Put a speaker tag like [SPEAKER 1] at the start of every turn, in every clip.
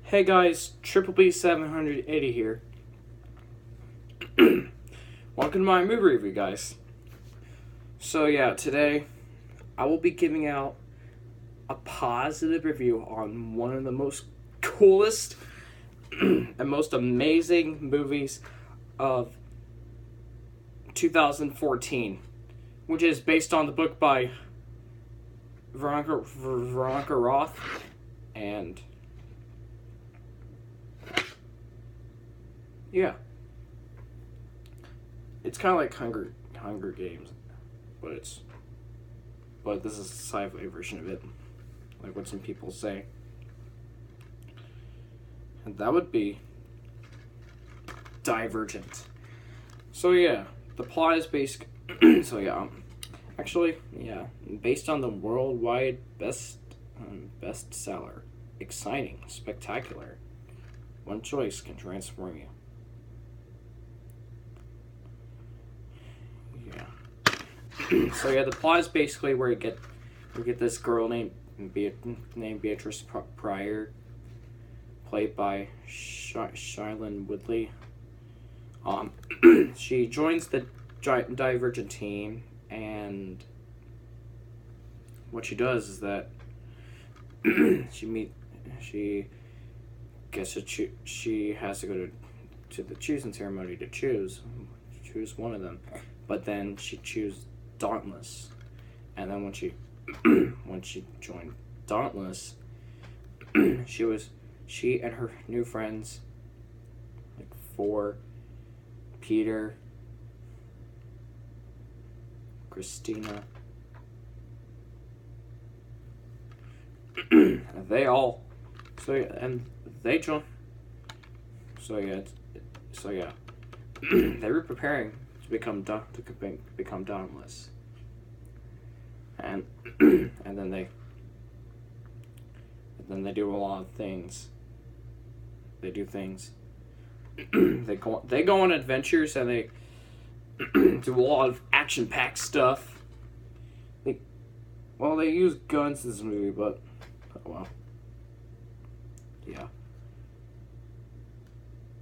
[SPEAKER 1] Hey guys, Triple B 780 here. Welcome to my movie review, guys. So yeah, today I will be giving out a positive review on one of the most coolest and most amazing movies of 2014, which is based on the book by Veronica Roth and yeah. It's kind of like Hunger Games, but this is a sci-fi version of it, like what some people say. And that would be Divergent. So yeah, the plot is based. Based on the worldwide bestseller, exciting, spectacular. One choice can transform you. So yeah, the plot is basically where we get this girl named Beatrice Pryor, played by Shailene Woodley. She joins the Divergent team, and what she does is that she has to go to the choosing ceremony to choose one of them, but then she chooses Dauntless, and then when she joined Dauntless, she and her new friends, like Peter, Christina, they were preparing to become Dauntless, and then they do a lot of things. They do things. they go on adventures, and they do a lot of action-packed stuff. They use guns in this movie, but yeah.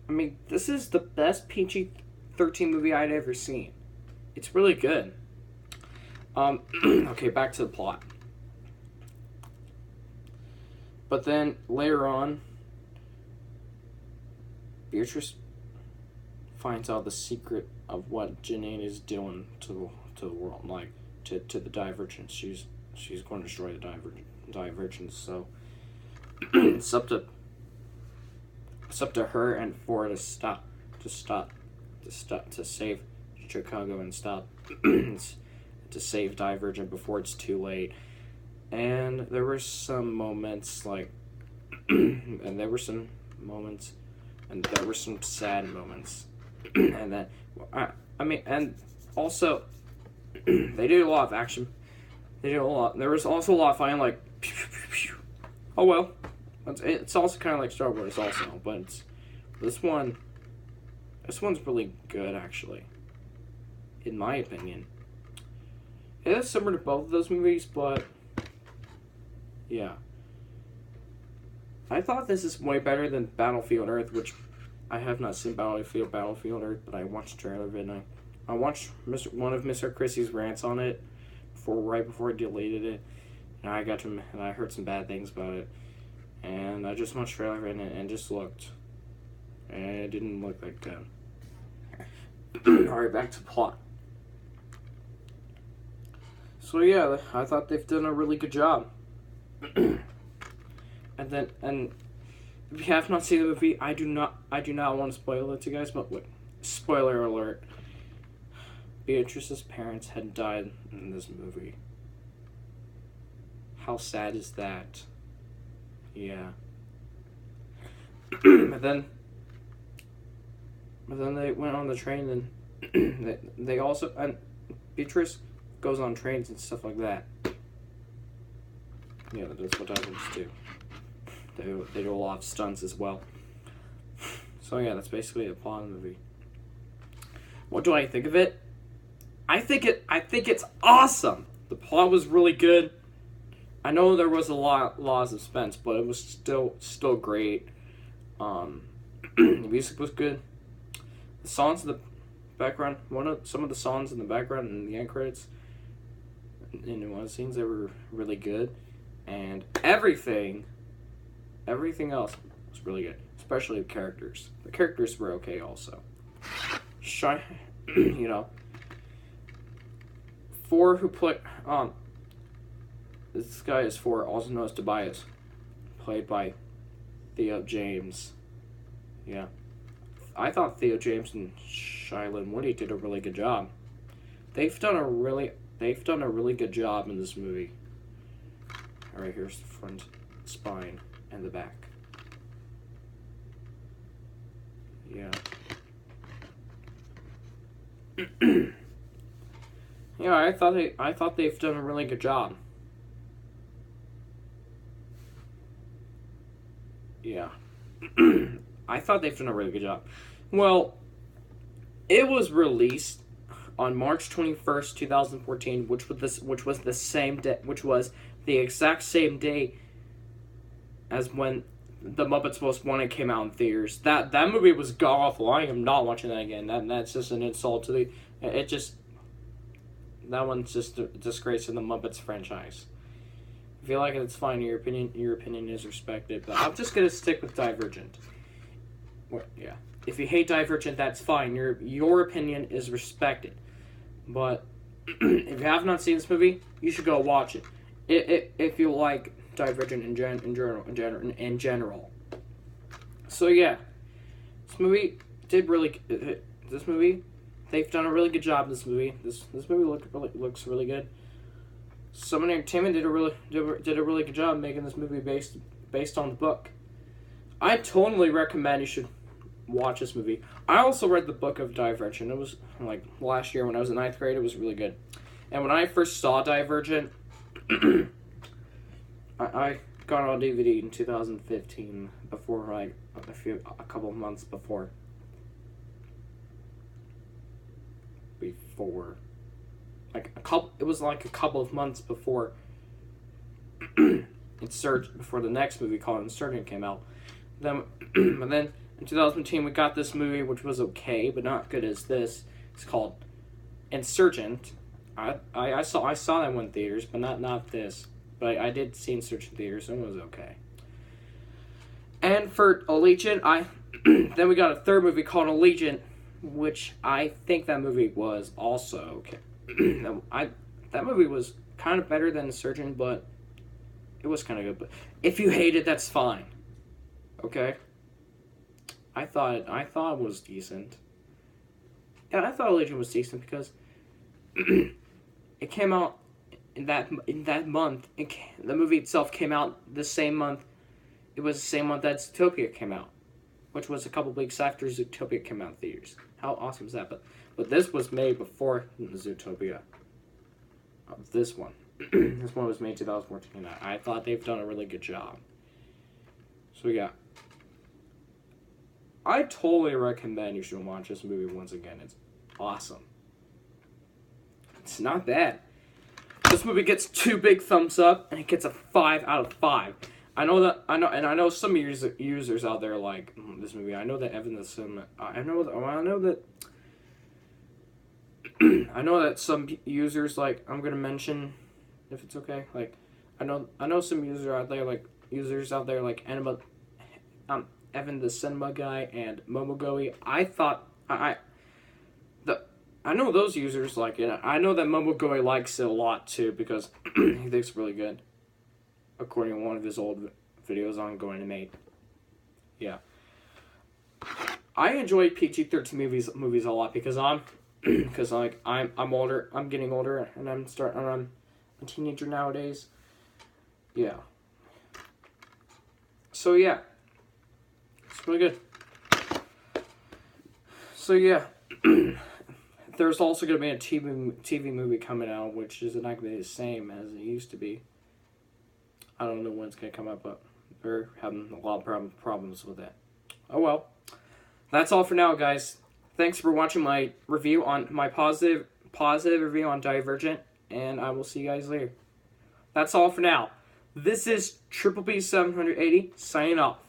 [SPEAKER 1] I mean, this is the best PG-13 movie I'd ever seen. It's really good. Okay, back to the plot. But then later on, Beatrice finds out the secret of what Janine is doing to the world, like to the Divergent. She's going to destroy the Divergent. So it's up to her and Ford to save Chicago and stop to save Divergent before it's too late. And there were some moments and there were some sad moments, and then and also they did a lot of action. There was also a lot of fighting, like pew, pew, pew, pew. Oh well, it's also kind of like Star Wars also, but this one's really good, actually, in my opinion. It is similar to both of those movies, but yeah. I thought this is way better than Battlefield Earth, which I have not seen Battlefield Earth, but I watched the trailer of it, and I watched one of Mr. Chrissy's rants on it right before I deleted it, and I heard some bad things about it, and I just watched the trailer of it, and it just looked, and it didn't look that good. Alright, back to plot. So yeah, I thought they've done a really good job. And if you have not seen the movie, I do not want to spoil it to you guys, but wait, spoiler alert. Beatrice's parents had died in this movie. How sad is that? Yeah. But then they went on the train, and they also, and Beatrice goes on trains and stuff like that. Yeah, that's what diamonds do. They do a lot of stunts as well. So yeah, that's basically the plot of the movie. What do I think of it? I think it's awesome. The plot was really good. I know there was a lot of suspense, but it was still great. The music was good. The songs in the background, some of the songs in the background and the end credits, in one of the scenes, they were really good, and everything else was really good, especially the characters. The characters were okay also. You know, four who play this guy is four, also known as Tobias, played by Theo James. Yeah, I thought Theo James and Shailene Woodley did a really good job. They've done a really good job in this movie. All right, here's the front spine and the back. Yeah. Yeah, I thought they've done a really good job. Yeah. I thought they've done a really good job. Well, it was released on March 21st, 2014, which was the same day, which was the exact same day as when The Muppets Most Wanted came out in theaters. That movie was god awful. I am not watching that again. That's just an insult to the. That one's just a disgrace in the Muppets franchise. If you like it, it's fine. Your opinion is respected. But I'm just gonna stick with Divergent. Yeah. If you hate Divergent, that's fine. Your opinion is respected. But if you have not seen this movie, you should go watch it. If you like Divergent in general. So yeah, this movie did really. This movie, they've done a really good job in this movie. This movie looks really good. Summon Entertainment did a really good job making this movie based on the book. I totally recommend you should watch this movie. I also read the book of Divergent. It was like last year when I was in 9th grade. It was really good. And when I first saw Divergent, I got it on DVD in 2015 before like a couple of months before. It was like a couple of months before before the next movie called Insurgent came out. But then in 2015 we got this movie which was okay but not good as this. It's called Insurgent. I saw that one in theaters, but not this. But I did see Insurgent theaters and it was okay. And for Allegiant, then we got a third movie called Allegiant, which I think that movie was also okay. That movie was kind of better than Insurgent, but it was kind of good. But if you hate it, that's fine. Okay. I thought it was decent. Yeah, I thought Allegiant was decent because it came out in that month. The movie itself came out the same month. It was the same month that Zootopia came out, which was a couple weeks after Zootopia came out in theaters. How awesome is that? But this was made before Zootopia. This one. This one was made in 2014. I thought they've done a really good job. So yeah. I totally recommend you should watch this movie once again. It's awesome. It's not bad. This movie gets 2 big thumbs up, and it gets a 5 out of 5. I know some users out there like this movie. I know that Evan the Cinema. I know that some users like. I'm gonna mention, if it's okay. Like, I know some users out there like Evan the Cinema guy and Momogoey. I know those users like it. I know that Momogoey likes it a lot too because he thinks it's really good. According to one of his old videos on Going to Mate. Yeah. I enjoy PG-13 movies a lot because I'm older. I'm getting older and I'm a teenager nowadays. Yeah. So yeah. It's really good. So yeah. There's also going to be a TV movie coming out, which is not going to be the same as it used to be. I don't know when it's going to come up, but they're having a lot of problems with that. Oh well. That's all for now, guys. Thanks for watching my review on my positive review on Divergent, and I will see you guys later. That's all for now. This is Triple B 780 signing off.